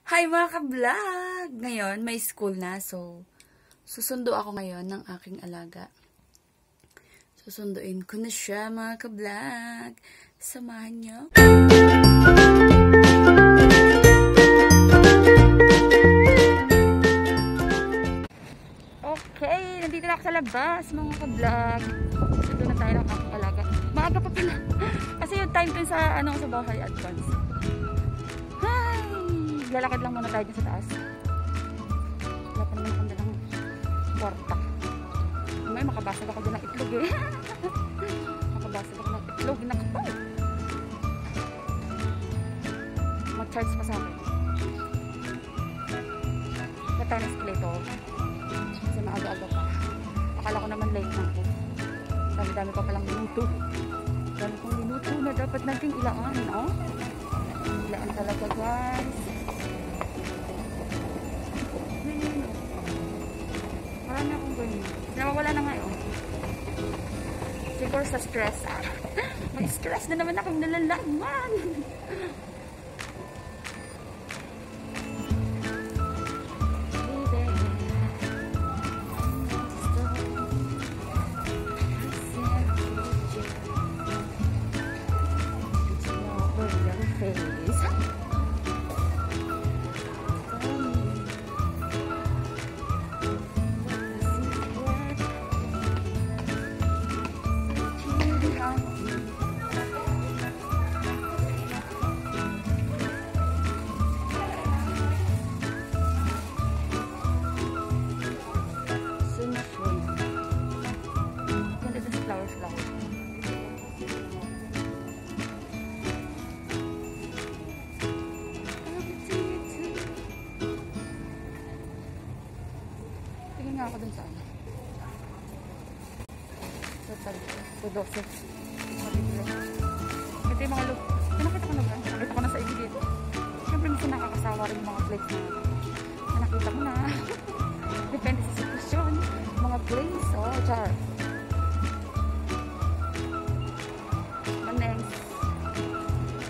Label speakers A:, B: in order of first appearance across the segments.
A: Hi mga ka-vlog! Ngayon, may school na. So, susundo ako ngayon ng aking alaga. Susunduin ko na siya mga ka-vlog. Samahan niyo. Okay, nandito na ako sa labas mga ka-vlog. Sundo na tayo ng aking alaga. Maaga pa pila. Kasi yung time dun sa, sa bahay advance. Lalakad lang muna tayo dyan sa taas. Wala pa naman akong dalang kwarta. May makabasag ako dyan ng itlog eh. Makabasag ako ng itlog. Nakapal. Mag-charge pa sa akin. Wala tayo na skeleto. Kasi maaga-aga pa. Akala ko naman late na ako. Dami-dami pa palang minuto. Dami kong minuto na dapat nating ilaan. Oh? Ilaan talaga guys. Marami akong ganyan. Nawawala na ngayon. Siguro sa stress. May stress na naman akong nalalaman. Ako dun sa ano. Ito yung mga look. Nakita ko na ba? Nakita ko na sa ibig dito. Siyempre minsan nakakasawa rin mga plates na nakita ko na. Depende sa sitwasyon. Mga plates. Oh, char. Manengs.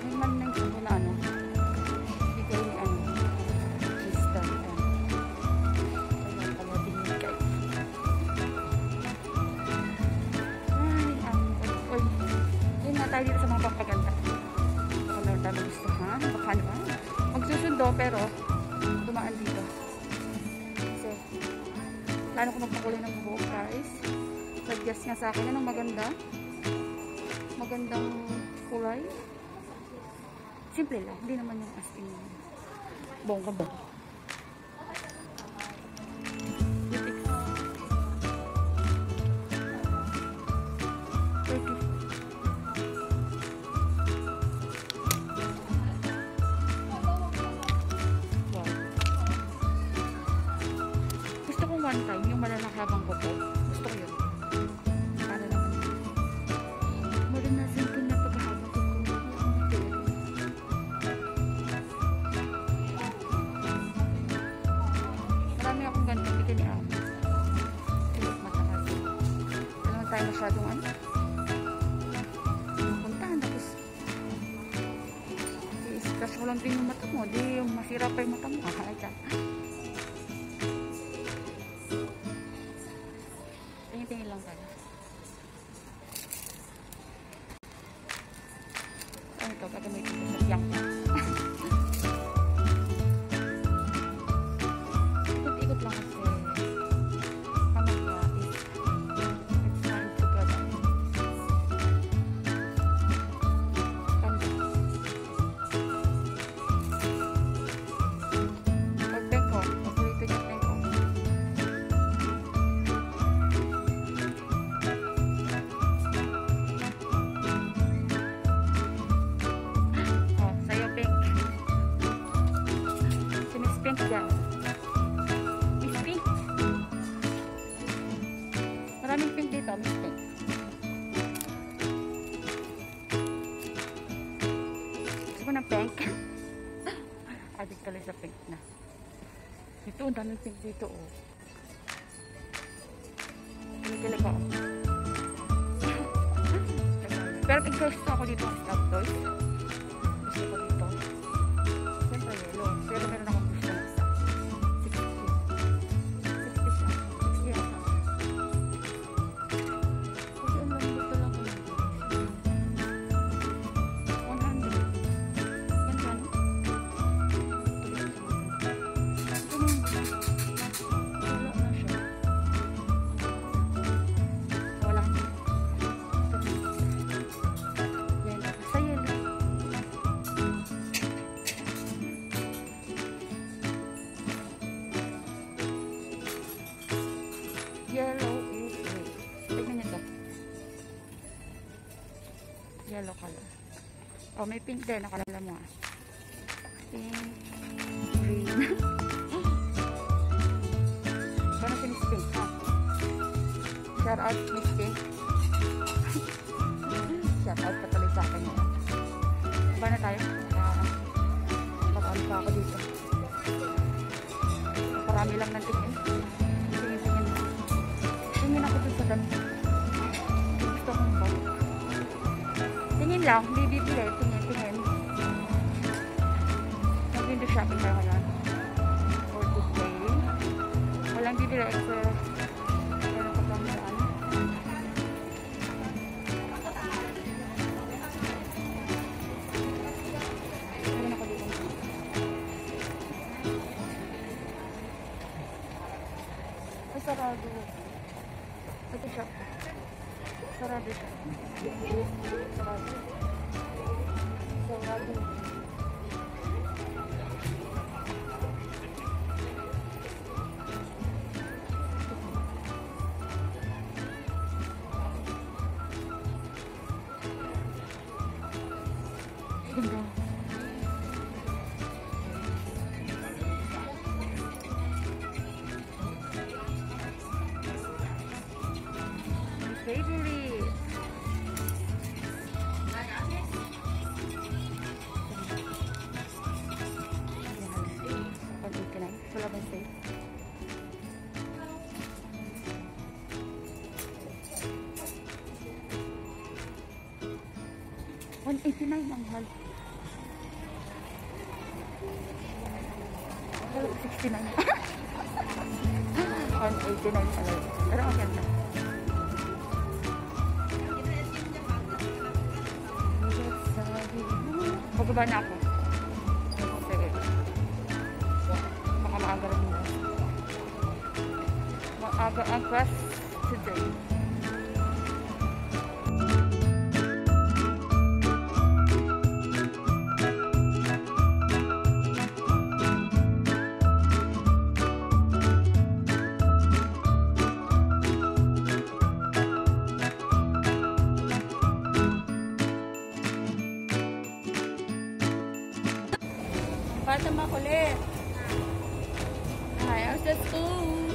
A: May manengs ako na ano. Bigay ni ano. Crystal. Tayo dito sa mga pampaganda. Baka meron tayo magustuhan. Baka naman. Magsusundo pero tumaan dito. Kasi plano ko magpakulay ng buhok guys. Suggest nga sa akin yan ang maganda. Magandang kulay. Simple lang. Hindi naman yung as in bongga-bongga. One time, yung malalakabang ko po. Gusto ko yun. Para naman. Maranasan ko na pagkahabang ko. Marami akong ganito. Bigyan ni Amo. Tulog matakas. Wala naman tayo masyadong ano. Puntahan. Tapos i-scratch mo lang din yung mata mo. Di yung masira pa yung mata mo. Ay, dyan. Tingin lang tayo. Ano ito? Gagamitin ko sa tiyang niya. Ikot-ikot lang kasi pamagya is it's time to go down. Pag-bengko. Paborito niya bengko. Maraming pink dito, Miss Pink. Gusto ko ng pink. Adik tuloy sa pink na. Ito, ang daming pink dito, oh. Kinikilig ako. Pero pag-gusto ako dito sa stop toys. Gusto ko dito. Siyempre yellow. Pero meron akong Oh, may pink din. Nakalala mo ah. Pink. Green. Paano si Miss Pink ha? Shout out Miss Pink. Shout out ka tuloy sa akin. Ba na tayo? Pag-ano pa ako dito. Parami lang ng tingin. Tingin. Tingin ako dito sa dami. Gusto kong ba? Tingin lang. Hindi bibili. Tingin. Mag-window shopping tayo ngayon. For today. Walang bibili except meron pa lang saan. Meron ako dito. Ay, sarado. Ito siya. Sarado siya. Sarado. Sarado. Ganda. Favorite. Wala ba safe? $189 ang mahal. $69. $189 pala. Pero ang ganda. Pagkaba na ako. Sige. Baka maaga rin mo. Maaga ang class today. Bata makulit. Hi, how's the school?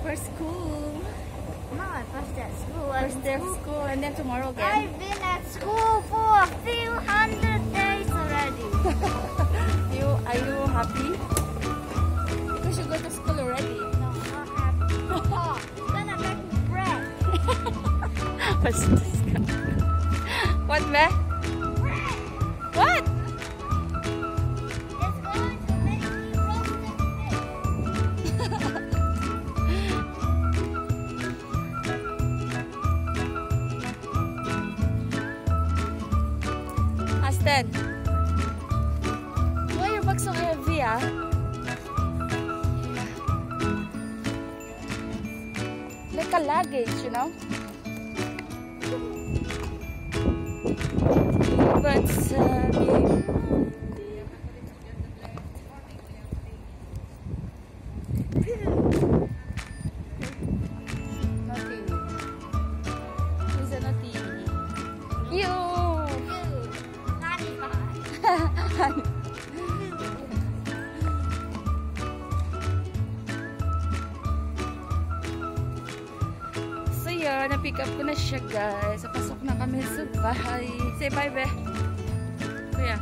A: First school.
B: Mom, first at school.
A: First day of school and then tomorrow again.
B: I've been at school for a few hundred days already.
A: Are you happy? Because you go to school already.
B: No, not happy. Oh, gonna make me bread.
A: What, be? What?
B: It's going to make me roasted fish.
A: Aston. Why your bag so heavy, ah? Like a luggage, you know? But, nothing. Who's a naughty? You!
B: Honey
A: So yun, na-pick up ko na siya guys. Pasok na kami sa bahay. Say bye be. Kuya.